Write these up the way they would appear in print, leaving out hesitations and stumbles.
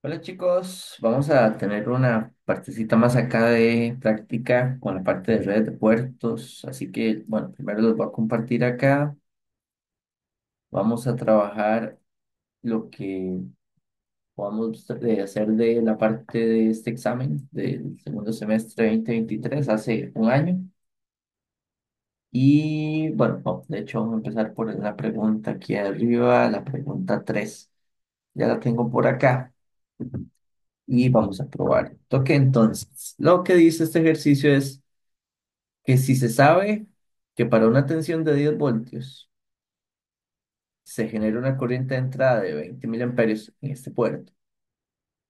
Hola chicos, vamos a tener una partecita más acá de práctica con la parte de redes de puertos. Así que, bueno, primero los voy a compartir acá. Vamos a trabajar lo que podamos hacer de la parte de este examen del segundo semestre 2023 hace un año. Y bueno, de hecho vamos a empezar por la pregunta aquí arriba, la pregunta 3. Ya la tengo por acá. Y vamos a probar. Toque entonces. Lo que dice este ejercicio es que si se sabe que para una tensión de 10 voltios se genera una corriente de entrada de 20 miliamperios en este puerto,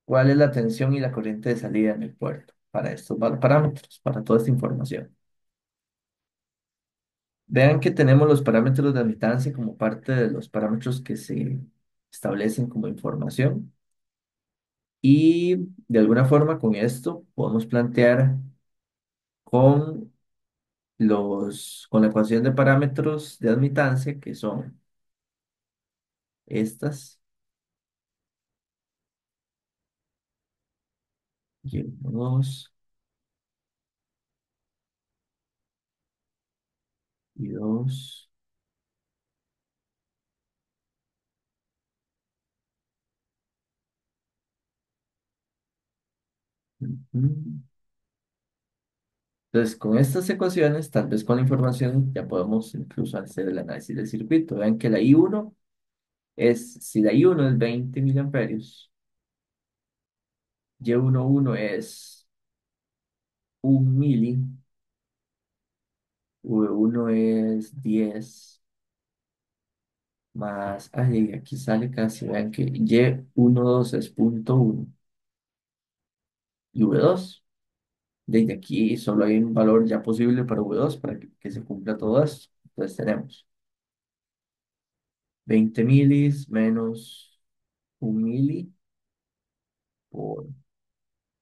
¿cuál es la tensión y la corriente de salida en el puerto? Para estos parámetros, para toda esta información. Vean que tenemos los parámetros de admitancia como parte de los parámetros que se establecen como información y de alguna forma con esto podemos plantear con con la ecuación de parámetros de admitancia, que son estas, y 2 Ujú. Entonces, con estas ecuaciones, tal vez con la información, ya podemos incluso hacer el análisis del circuito. Vean que la I1 si la I1 es 20 miliamperios, Y11 es 1 mili, V1 es 10 más, ay, aquí sale casi, vean que Y12 es 0,1 y V2. Desde aquí solo hay un valor ya posible para V2 para que se cumpla todo esto. Entonces tenemos 20 milis menos 1 mili por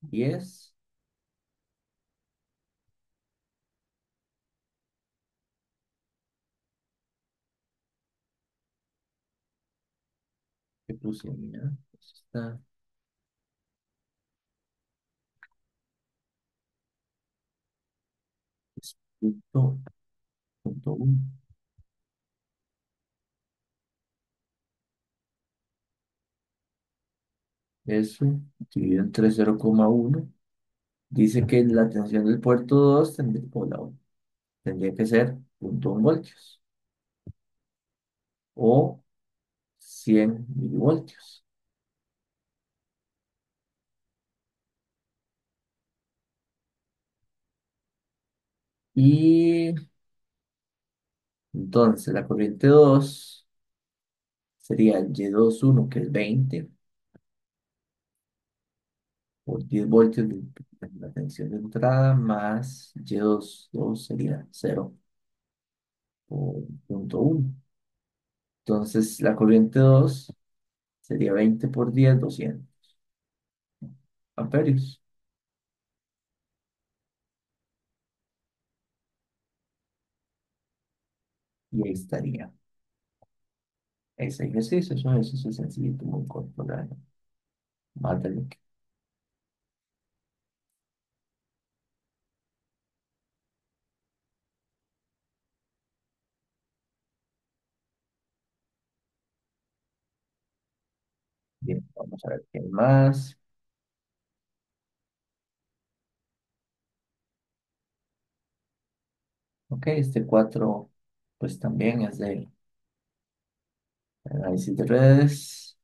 10. ¿Qué puse? Mira, pues está es punto uno. Eso dividido entre 0,1. Dice que la tensión del puerto 2 tendría que ser 0,1 voltios o 100 milivoltios. Y entonces la corriente 2 sería el Y21, que es 20 por 10 voltios de la tensión de entrada, más Y22 sería 0 por 0,1. Entonces la corriente 2 sería 20 por 10, 200 amperios. Y ahí estaría ese ejercicio. Es un ejercicio sencillito, muy corto, la verdad. Más de lo que... Bien, vamos a ver qué hay más. Ok, este 4 pues también es de análisis de redes.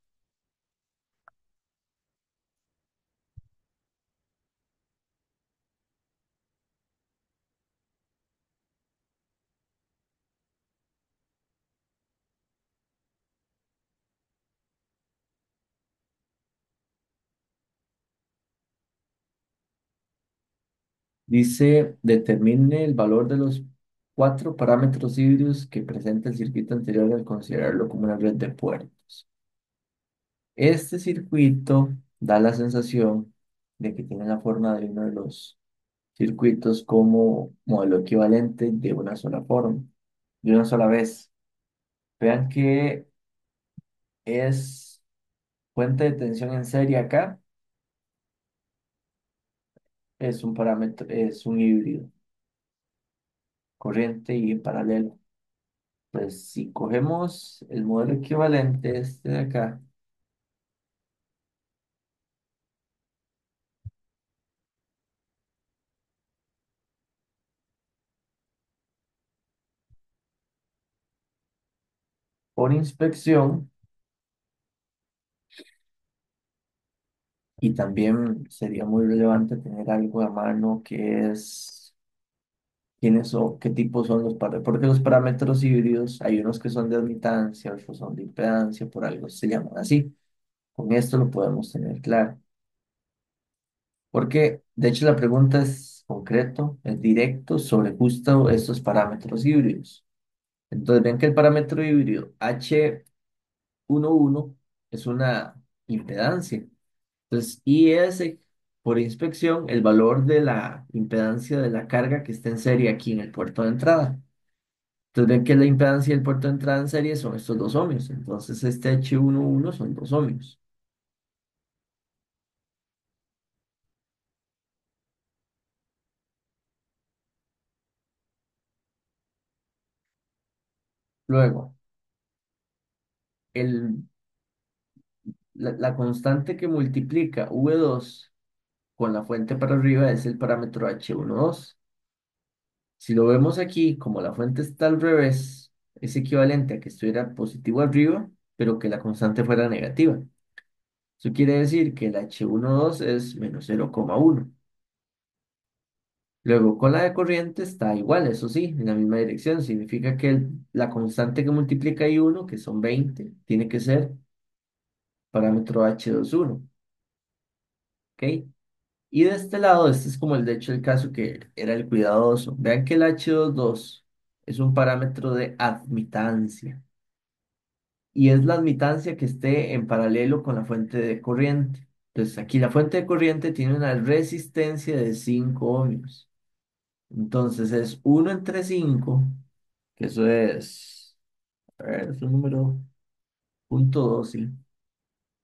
Dice, determine el valor de los 4 parámetros híbridos que presenta el circuito anterior al considerarlo como una red de puertos. Este circuito da la sensación de que tiene la forma de uno de los circuitos como modelo equivalente de una sola forma, de una sola vez. Vean que es Fuente de tensión en serie acá es un parámetro, es un híbrido, corriente y en paralelo. Pues si cogemos el modelo equivalente, este de acá, por inspección, y también sería muy relevante tener algo a mano que es quiénes son, qué tipos son los parámetros, porque los parámetros híbridos, hay unos que son de admitancia, otros son de impedancia, por algo se llaman así. Con esto lo podemos tener claro. Porque, de hecho, la pregunta es concreto, es directo sobre justo estos parámetros híbridos. Entonces, ven que el parámetro híbrido H11 es una impedancia. Entonces, IS por inspección, el valor de la impedancia de la carga que está en serie aquí en el puerto de entrada. Entonces, ven que la impedancia del puerto de entrada en serie son estos dos ohmios. Entonces, este H11 son 2 ohmios. Luego, el, la constante que multiplica V2 con la fuente para arriba es el parámetro H12. Si lo vemos aquí, como la fuente está al revés, es equivalente a que estuviera positivo arriba, pero que la constante fuera negativa. Eso quiere decir que el H12 es menos 0,1. Luego, con la de corriente está igual, eso sí, en la misma dirección. Significa que la constante que multiplica I1, que son 20, tiene que ser parámetro H21. ¿Ok? Y de este lado, este es como el de hecho el caso que era el cuidadoso. Vean que el H22 es un parámetro de admitancia y es la admitancia que esté en paralelo con la fuente de corriente. Entonces aquí la fuente de corriente tiene una resistencia de 5 ohmios. Entonces es 1 entre 5, que eso es, a ver, es un número punto 2, sí,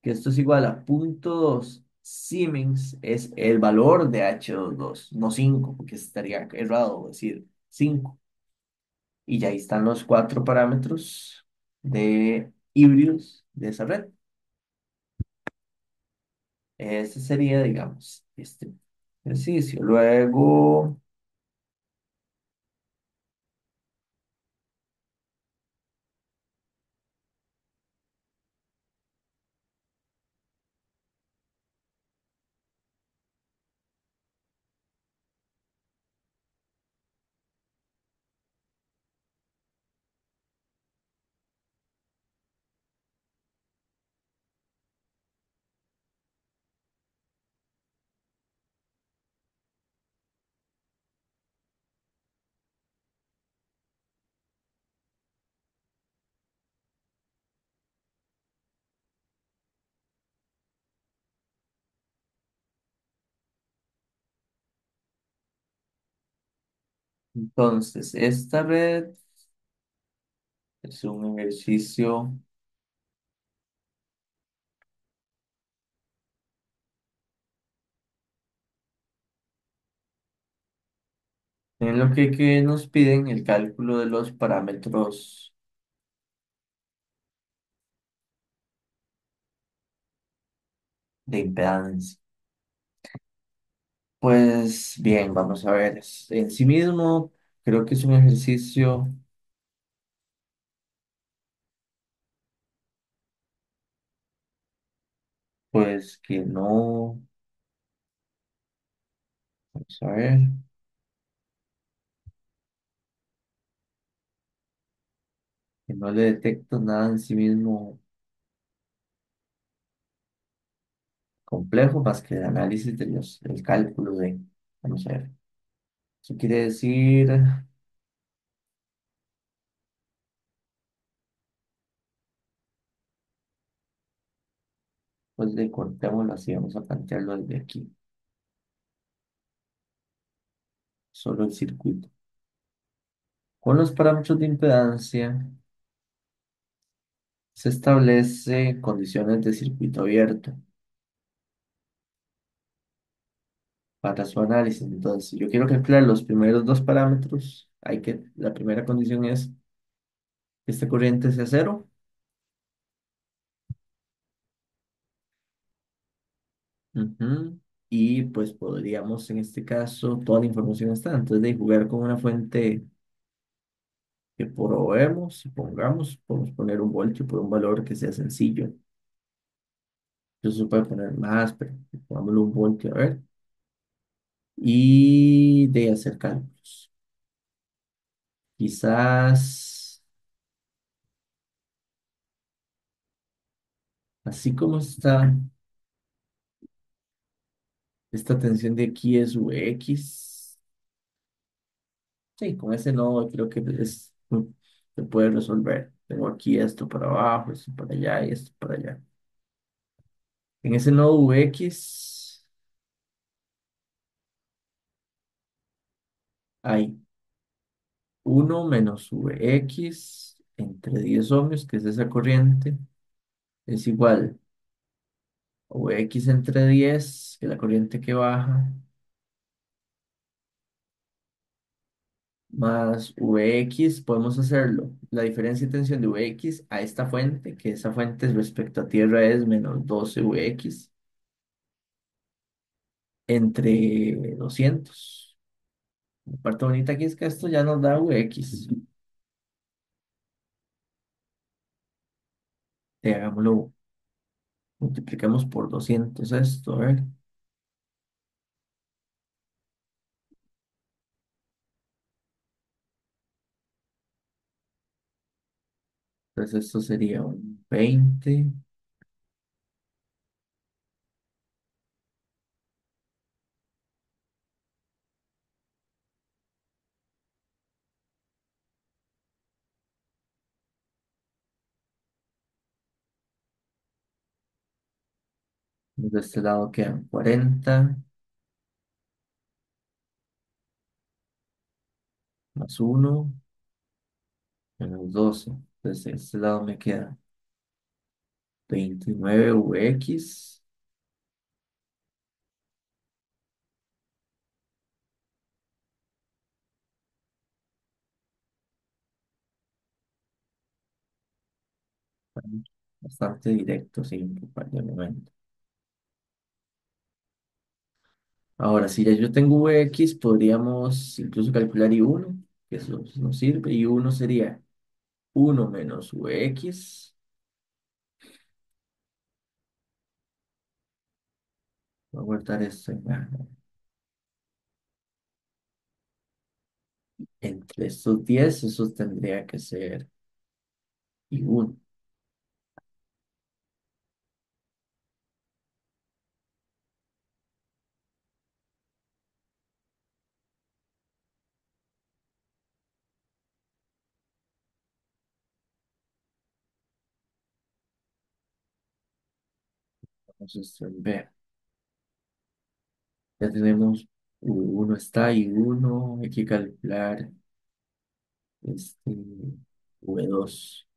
que esto es igual a punto 2 Siemens, es el valor de H22, no 5 porque estaría errado decir 5. Y ya ahí están los cuatro parámetros de híbridos de esa red. Ese sería, digamos, este ejercicio. Luego, entonces, esta red es un ejercicio en lo que nos piden el cálculo de los parámetros de impedancia. Pues bien, vamos a ver. En sí mismo, creo que es un ejercicio, pues que no, vamos a ver, que no le detecto nada en sí mismo complejo más que el análisis de el cálculo de, vamos a ver. Eso quiere decir, pues de cortémoslo así, vamos a plantearlo desde aquí, solo el circuito. Con los parámetros de impedancia, Se establece condiciones de circuito abierto para su análisis. Entonces, si yo quiero calcular los primeros dos parámetros, la primera condición es que esta corriente sea cero. Ujú. Y pues podríamos, en este caso, toda la información está. Entonces, de jugar con una fuente que probemos, supongamos, podemos poner un voltio por un valor que sea sencillo. Eso se puede poner más, pero pongámoslo un voltio, a ver. Y de hacer cálculos. Quizás, así como está, esta tensión de aquí es Ux. Sí, con ese nodo creo que se puede resolver. Tengo aquí esto para abajo, esto para allá y esto para allá. En ese nodo Ux hay uno menos Vx entre 10 ohmios, que es esa corriente, es igual a Vx entre 10, que es la corriente que baja, más Vx, podemos hacerlo. La diferencia de tensión de Vx a esta fuente, que esa fuente respecto a tierra es menos 12 Vx entre 200. La parte bonita aquí es que esto ya nos da Vx. Hagámoslo, multiplicamos por 200 esto, a ver. Entonces esto sería un 20. De este lado quedan 40 más uno menos 12. Entonces de este lado me queda 29 Vx bastante directo, sin de momento. Ahora, si ya yo tengo Vx, podríamos incluso calcular I1, que eso nos sirve. I1 sería uno menos Vx. Voy a guardar esto entre estos 10, eso tendría que ser I1. Entonces, vea, ya tenemos I1 está, I1, hay que calcular este V2.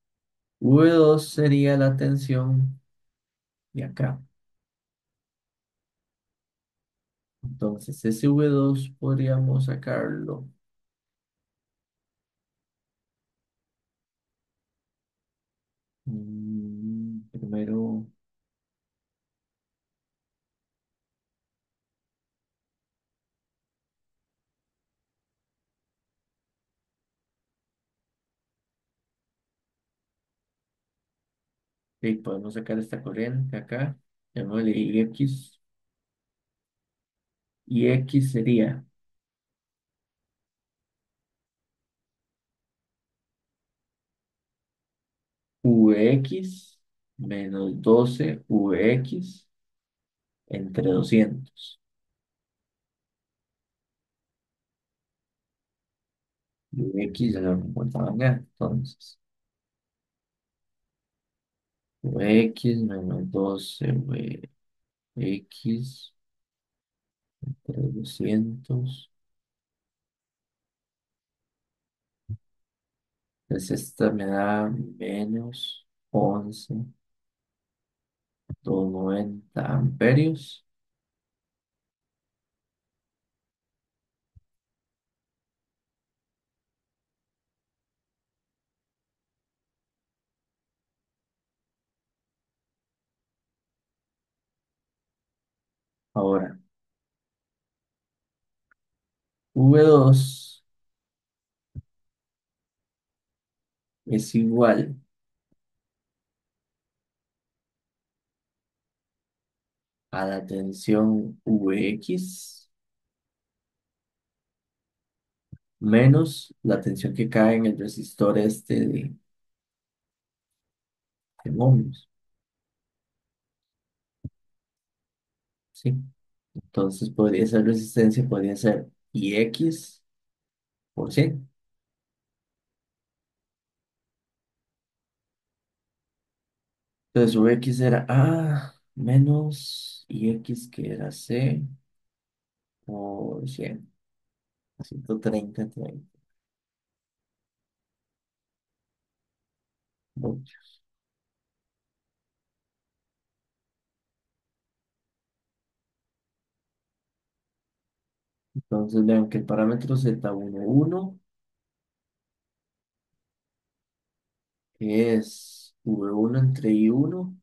V2 sería la tensión de acá. Entonces, ese V2 podríamos sacarlo. Primero, sí, podemos sacar esta corriente acá, llamémosle X, y X sería Vx menos 12 Vx entre 200. Vx ya lo encontraban acá, entonces, Vx menos 12 Vx entre 200. Entonces esta me da menos. 11,290 amperios. Ahora, V2 es igual a la tensión Vx menos la tensión que cae en el resistor este de ohmios, ¿sí? Entonces podría ser resistencia, podría ser Ix por 100. Entonces Vx era A menos Ix que era C por 100. 130 voltios. Entonces vean que el parámetro Z11 es V1 entre I1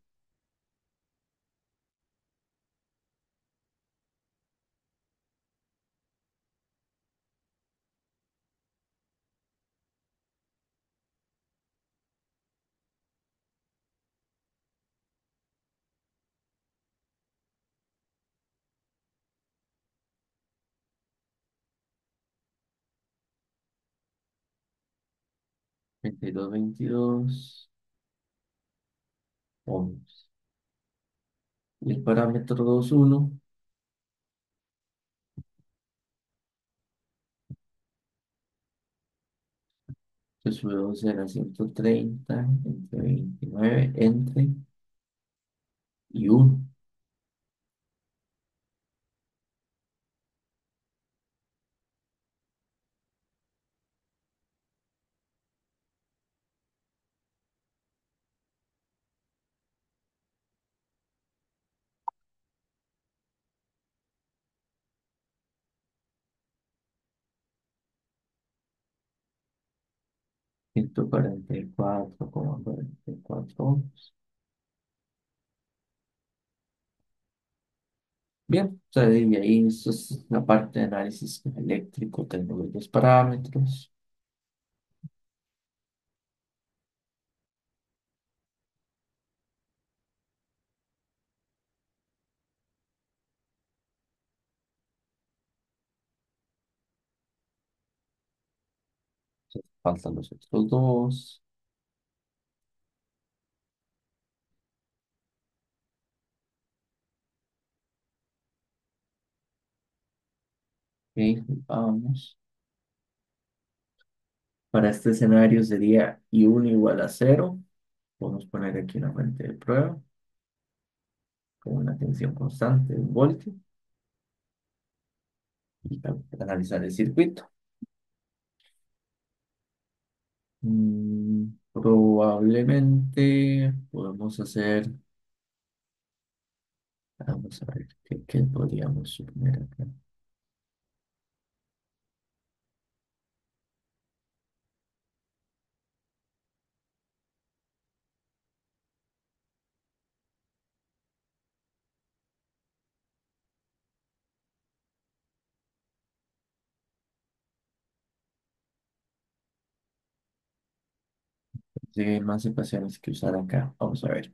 22 ohms. Y el parámetro 21, pues luego será 130 entre 29 entre y 1. Ciento cuarenta y cuatro coma cuarenta y cuatro ohms. Bien, o sea, y ahí esto es la parte de análisis eléctrico, tengo los dos parámetros. Faltan los otros dos. Ok, vamos. Para este escenario sería I1 igual a cero. Podemos poner aquí una fuente de prueba con una tensión constante de 1 voltio y analizar el circuito. Probablemente podemos hacer, vamos a ver, ¿qué podríamos suponer acá? Si hay más ecuaciones que usar acá. Vamos a ver.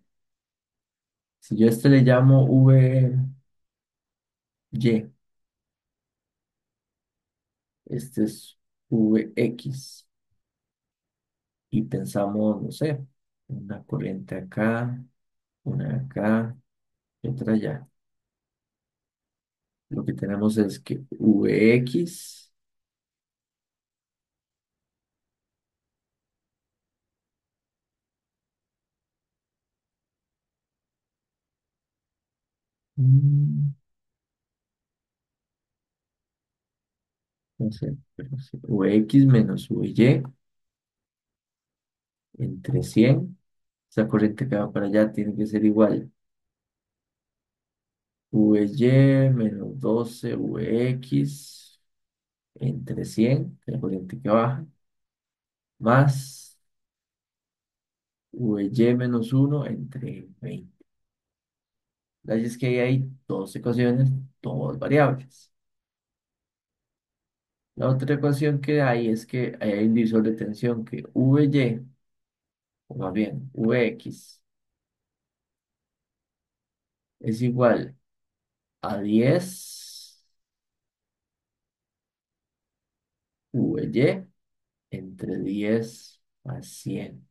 Si yo a este le llamo VY, este es VX, y pensamos, no sé, una corriente acá, una acá y otra allá. Lo que tenemos es que VX, mm, no sé, pero sí, VX menos VY entre 100 Esa corriente que va para allá tiene que ser igual. VY menos 12 VX entre 100, que es la corriente que baja, más VY menos 1 entre 20. La es que ahí hay dos ecuaciones, dos variables. La otra ecuación que hay es que hay un divisor de tensión que VY, o más bien VX, es igual a 10 VY entre 10 más 100.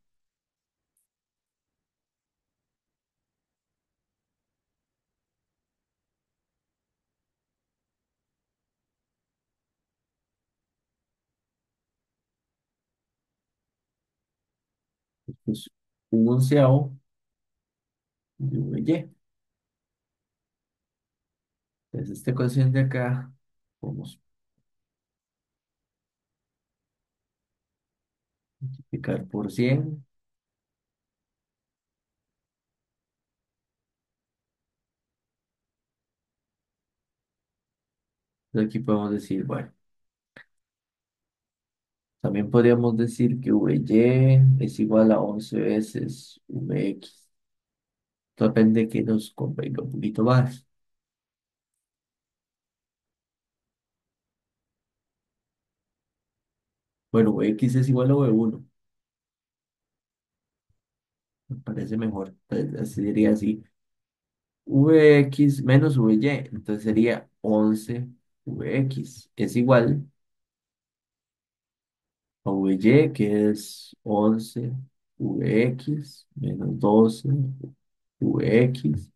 Pues un onceavo de VY. Entonces, esta ecuación de acá, vamos a multiplicar por 100. Aquí podemos decir, bueno, también podríamos decir que VY es igual a 11 veces VX. Depende que nos convenga un poquito más. Bueno, VX es igual a V1. Me parece mejor. Entonces, así sería así. VX menos VY. Entonces sería 11 VX. Es igual a VY, que es 11 VX menos 12 VX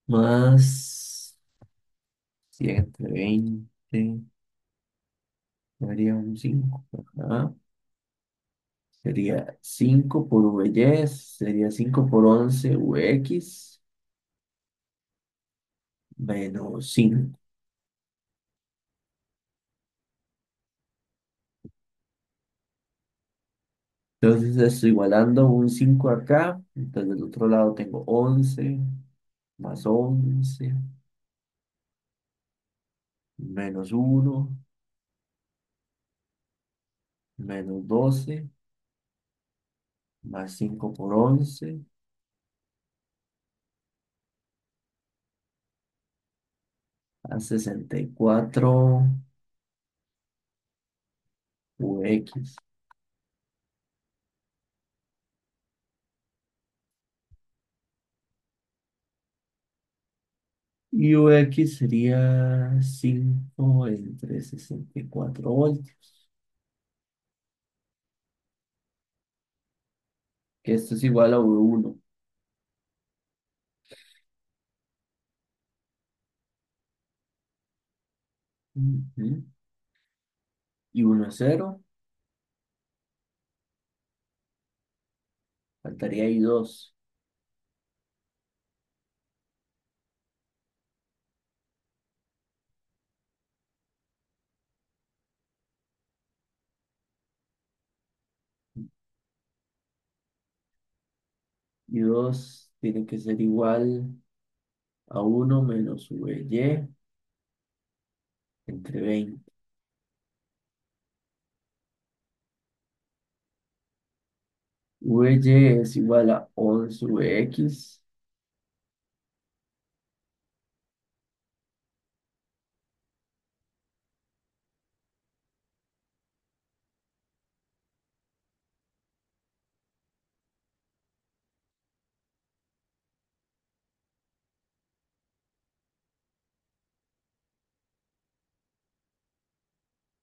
más 100 entre 20. Daría un 5. Ajá. Sería 5 por VY, sería 5 por 11 VX menos 5. Entonces estoy igualando un 5 acá. Entonces del otro lado tengo 11 más 11 menos 1 menos 12 más 5 por 11 a 64 UX. Y UX sería 5 entre 64 voltios. Que esto es igual a V1. Ujú. Y 1 es 0. Faltaría ahí 2. Y 2 tiene que ser igual a 1 menos VY entre 20. VY es igual a 11 VX.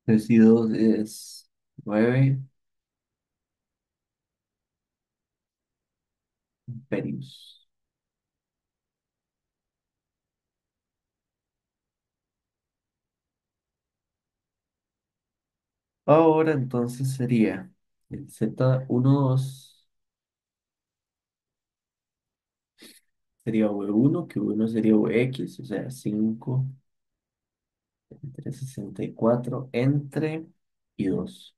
Entonces, y 2 es 9 amperios. Ahora entonces sería el Z12 sería V1, que V1 sería VX, o sea, 5 entre 64 entre y 2.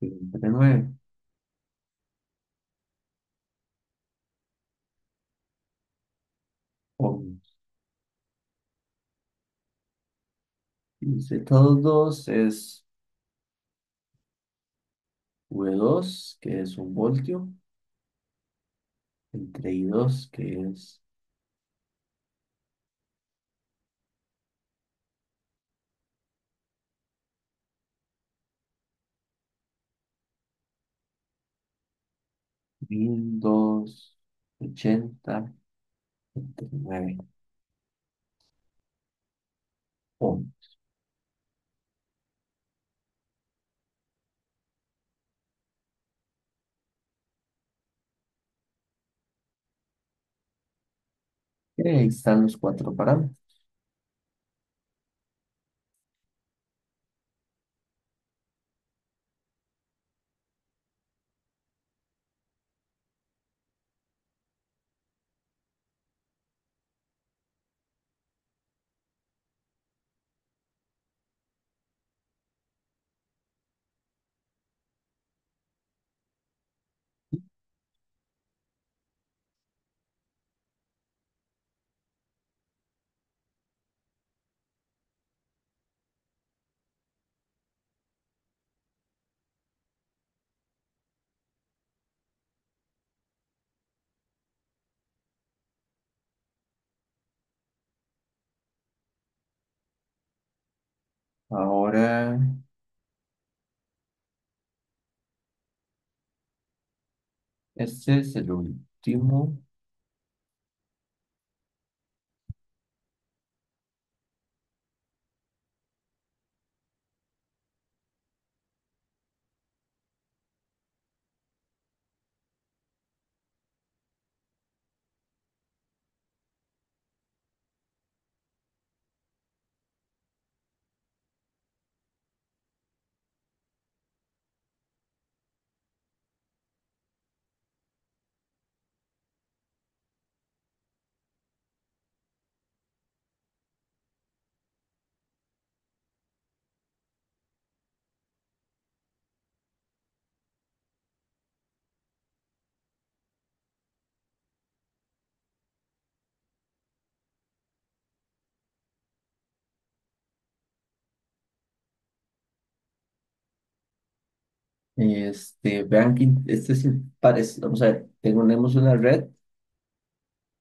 Pregunta 9. Dice todos dos es V2, que es un voltio, entre I2, que es 1280 entre 9 ohms. Y ahí están los cuatro parámetros. Ahora, este es el último. Vean que este sí parece, vamos a ver, tenemos una red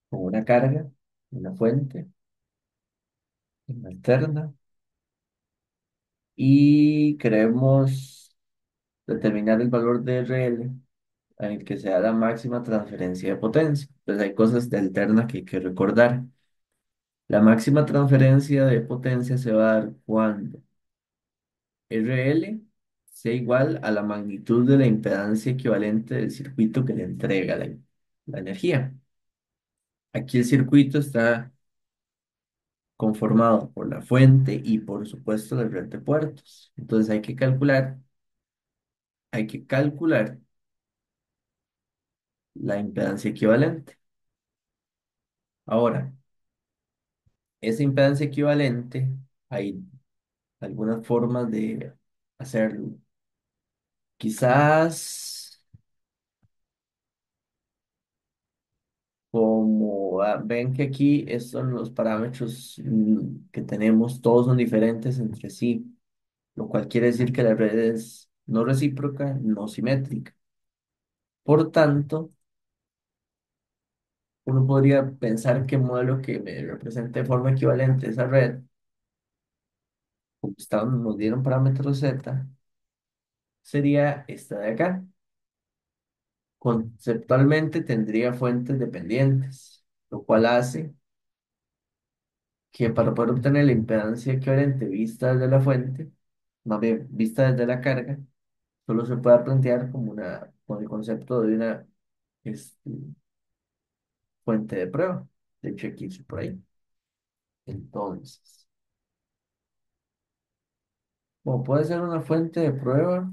con una carga, una fuente, una alterna, y queremos determinar el valor de RL en el que sea la máxima transferencia de potencia. Entonces hay cosas de alterna que hay que recordar. La máxima transferencia de potencia se va a dar cuando RL sea igual a la magnitud de la impedancia equivalente del circuito que le entrega la energía. Aquí el circuito está conformado por la fuente y por supuesto la red de puertos. Entonces hay que calcular la impedancia equivalente. Ahora, esa impedancia equivalente, hay algunas formas de hacerlo. Quizás, como ven que aquí estos son los parámetros que tenemos, todos son diferentes entre sí, lo cual quiere decir que la red es no recíproca, no simétrica. Por tanto, uno podría pensar que el modelo que me represente de forma equivalente esa red, como nos dieron parámetros z, sería esta de acá. Conceptualmente tendría fuentes dependientes, lo cual hace que para poder obtener la impedancia equivalente vista desde la fuente, más bien vista desde la carga, solo se pueda plantear con el concepto de una este, fuente de prueba. De hecho, aquí sí por ahí. Entonces, como puede ser una fuente de prueba,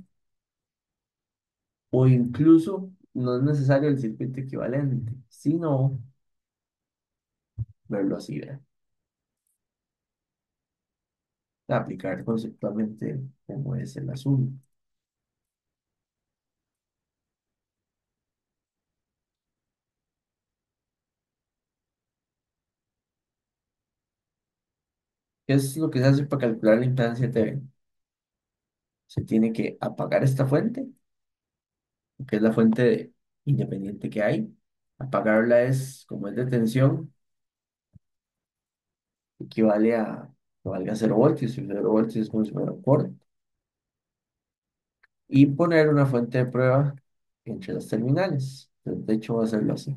o incluso no es necesario el circuito equivalente, sino verlo así, ¿verdad? Aplicar conceptualmente cómo es el asunto. ¿Qué es lo que se hace para calcular la impedancia TV? Se tiene que apagar esta fuente, que es la fuente independiente que hay. Apagarla es, como es de tensión, equivale a que valga 0 voltios, y 0 voltios es como si fuera un corto. Y poner una fuente de prueba entre las terminales. Entonces, de hecho, voy a hacerlo así.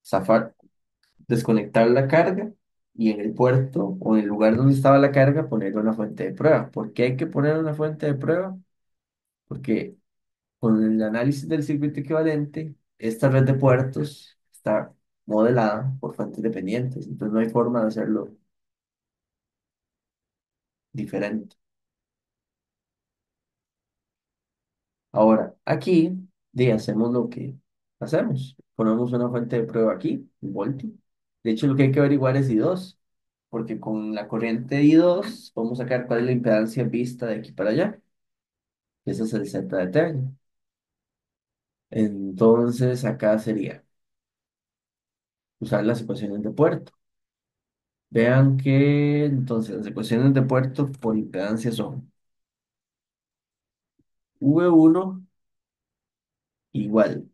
Zafar, desconectar la carga y en el puerto o en el lugar donde estaba la carga poner una fuente de prueba. ¿Por qué hay que poner una fuente de prueba? Porque con el análisis del circuito equivalente, esta red de puertos está modelada por fuentes dependientes, entonces no hay forma de hacerlo diferente. Ahora, aquí, hacemos lo que hacemos. Ponemos una fuente de prueba aquí, un voltio. De hecho, lo que hay que averiguar es I2, porque con la corriente I2 vamos a sacar cuál es la impedancia vista de aquí para allá. Ese es el Z de Thevenin. Entonces, acá sería usar las ecuaciones de puerto. Vean que entonces las ecuaciones de puerto por impedancia son V1 igual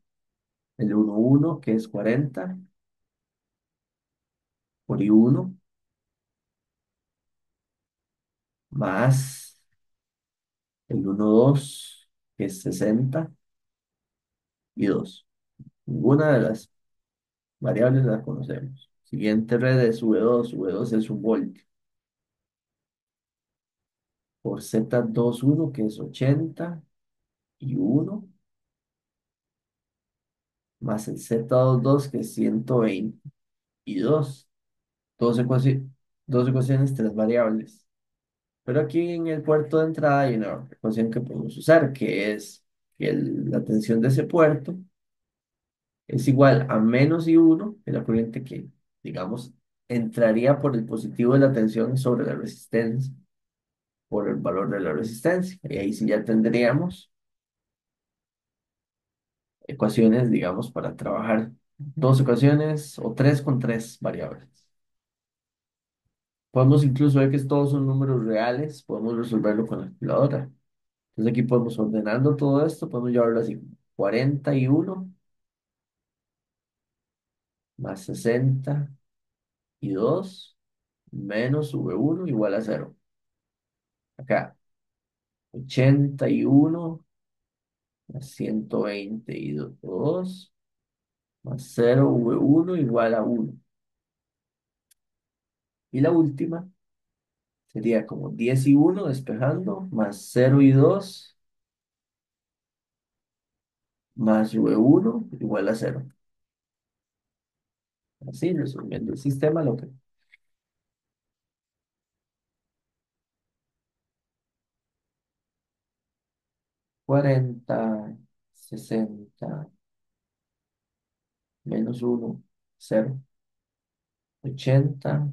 el 1,1 que es 40 por I1 más el 1,2 que es 60 y 2. Ninguna de las variables la conocemos. Siguiente red es V2. V2 es un voltio por Z21 que es 80 y 1 más el Z22 que es 122. Dos ecuaciones, tres variables. Pero aquí en el puerto de entrada hay una ecuación que podemos usar, que es que la tensión de ese puerto es igual a menos I1, que es la corriente que, digamos, entraría por el positivo de la tensión sobre la resistencia, por el valor de la resistencia. Y ahí sí ya tendríamos ecuaciones, digamos, para trabajar dos ecuaciones o tres con tres variables. Podemos incluso ver que todos son números reales, podemos resolverlo con la calculadora. Entonces aquí podemos ordenando todo esto, podemos llevarlo así: 41 más 62 menos V1 igual a 0. Acá, 81 más 122 más 0 V1 igual a 1. Y la última sería como 10 y 1 despejando, más 0 y 2 más V1 igual a 0. Así, resolviendo el sistema, lo que 40, 60 menos 1, 0. 80,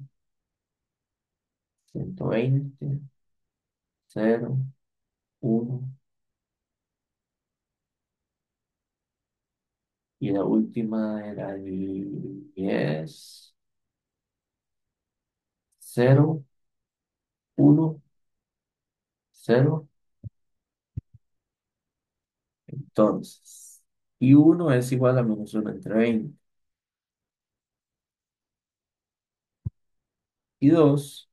120, 0, 1. Y la última era el 10, 0, 1, 0. Entonces, y 1 es igual a menos 1 entre 20. Y 2,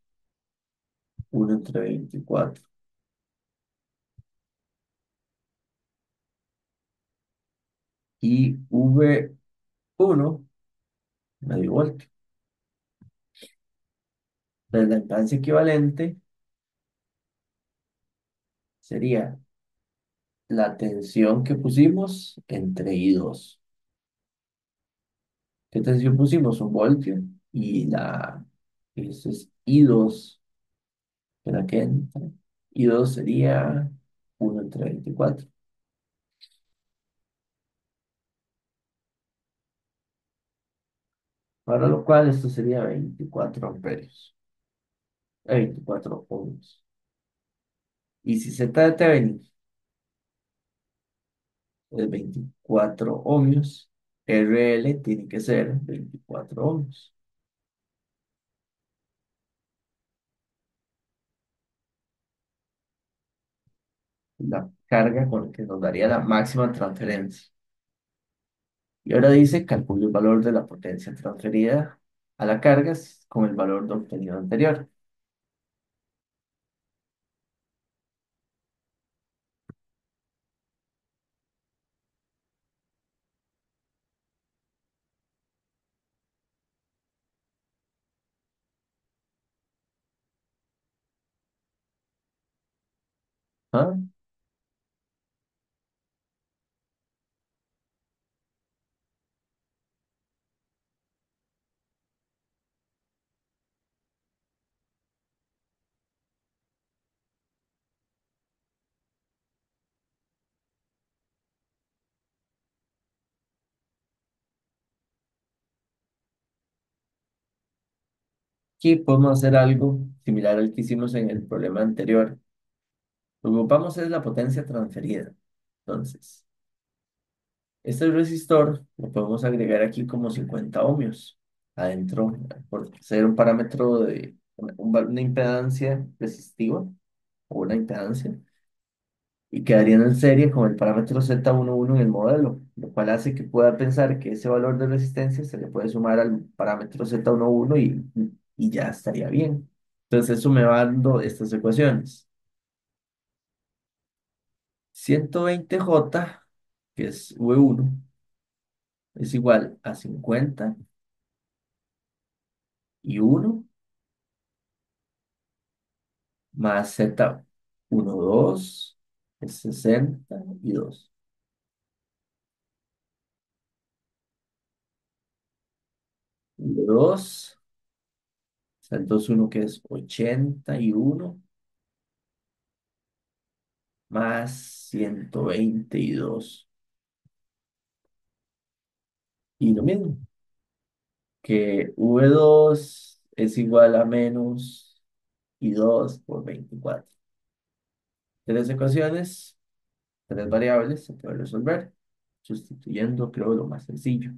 1 entre 24. Y V1, medio voltio. Entonces, la impedancia equivalente sería la tensión que pusimos entre I2. ¿Qué tensión pusimos? Un voltio. Y eso es I2, que la que entra. I2 sería 1 entre 24. Para lo cual esto sería 24 amperios. 24 ohms. Y si Z de Thevenin es 24 ohmios, RL tiene que ser 24 ohmios. la carga con la que nos daría la máxima transferencia. Y ahora dice, calcule el valor de la potencia transferida a la carga con el valor de obtenido anterior. ¿Ah? Aquí podemos hacer algo similar al que hicimos en el problema anterior. Lo que ocupamos es la potencia transferida. Entonces, este resistor lo podemos agregar aquí como 50 ohmios adentro, por ser un parámetro de una impedancia resistiva o una impedancia, y quedaría en serie con el parámetro Z11 en el modelo, lo cual hace que pueda pensar que ese valor de resistencia se le puede sumar al parámetro Z11 y ya estaría bien. Entonces eso me va dando estas ecuaciones. 120J, que es V1, es igual a 50 y 1 más Z12 es 62. Y 2, Z21 que es 81 más 122. Y lo mismo, que V2 es igual a menos y 2 por 24. Tres ecuaciones, tres variables, se puede resolver, sustituyendo, creo, lo más sencillo.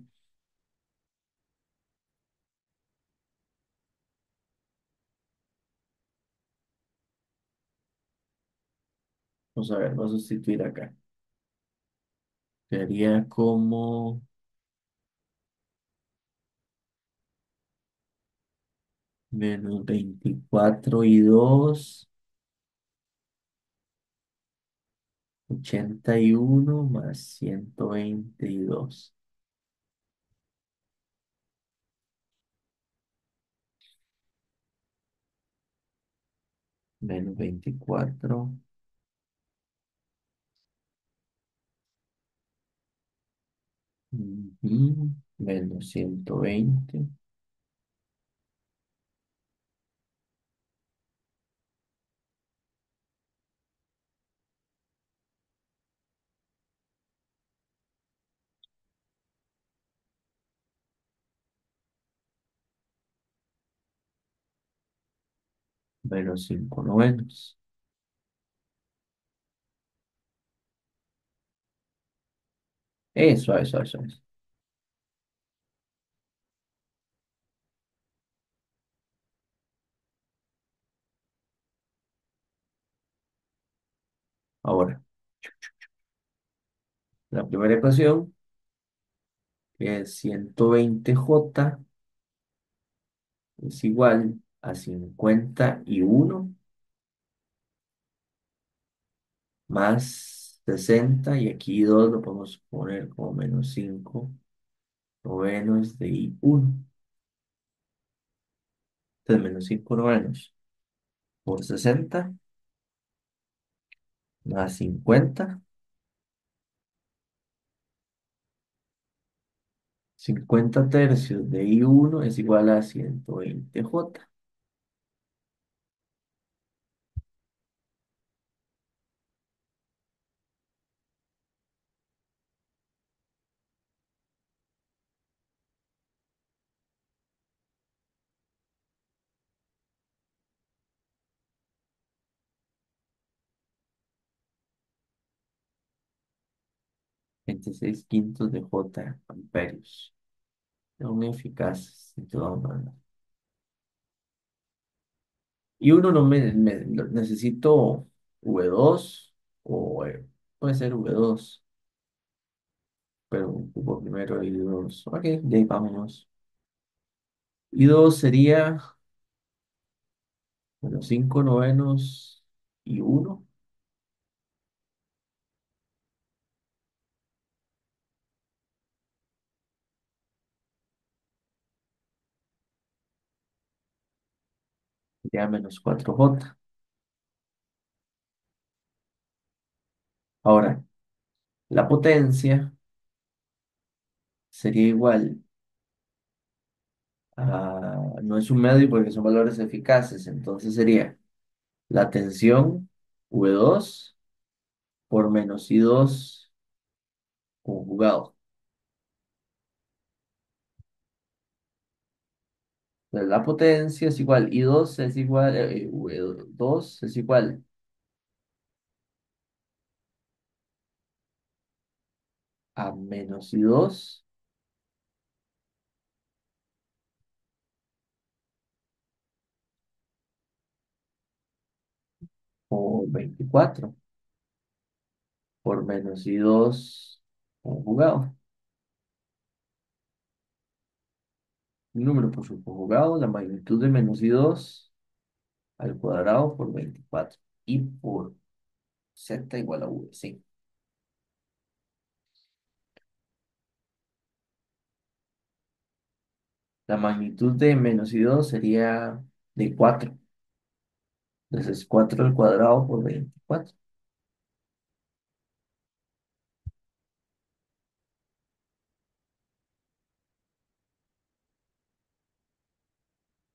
Vamos a ver, vamos a sustituir acá. Sería como menos 24 y 2, 81 más 122. Menos 24, menos 120, menos 5 novenos. Eso. Ahora, la primera ecuación, que es 120J, es igual a 51 más 60, y aquí 2 lo podemos poner como menos 5 novenos de I1. Entonces, menos 5 novenos por 60 más 50. 50 tercios de I1 es igual a 120J. Seis quintos de J amperios. Son eficaces de todas maneras. Y uno no necesito V2 O puede ser V2, pero ocupo primero I2. Ok, de ahí vámonos. I2 sería, bueno, 5 novenos y uno. Sería menos 4J. Ahora, la potencia sería igual a, no es un medio porque son valores eficaces, entonces sería la tensión V2 por menos I2 conjugado. Entonces, la potencia es igual, I2 es igual, V2 es igual a menos I2 por 24 por menos I2 conjugado. Un número por su conjugado, la magnitud de menos I2 al cuadrado por 24 y por Z igual a V, sí. La magnitud de menos I2 sería de 4. Entonces 4 al cuadrado por 24.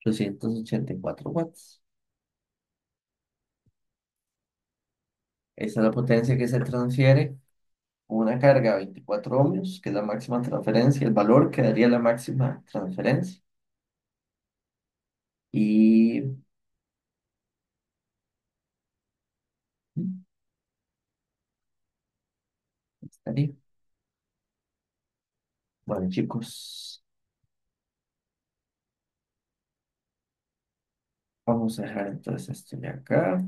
884 watts. Esa es la potencia que se transfiere con una carga de 24 ohmios, que es la máxima transferencia, el valor que daría la máxima transferencia. Y estaría. Bueno, chicos, vamos a dejar entonces esto ya acá.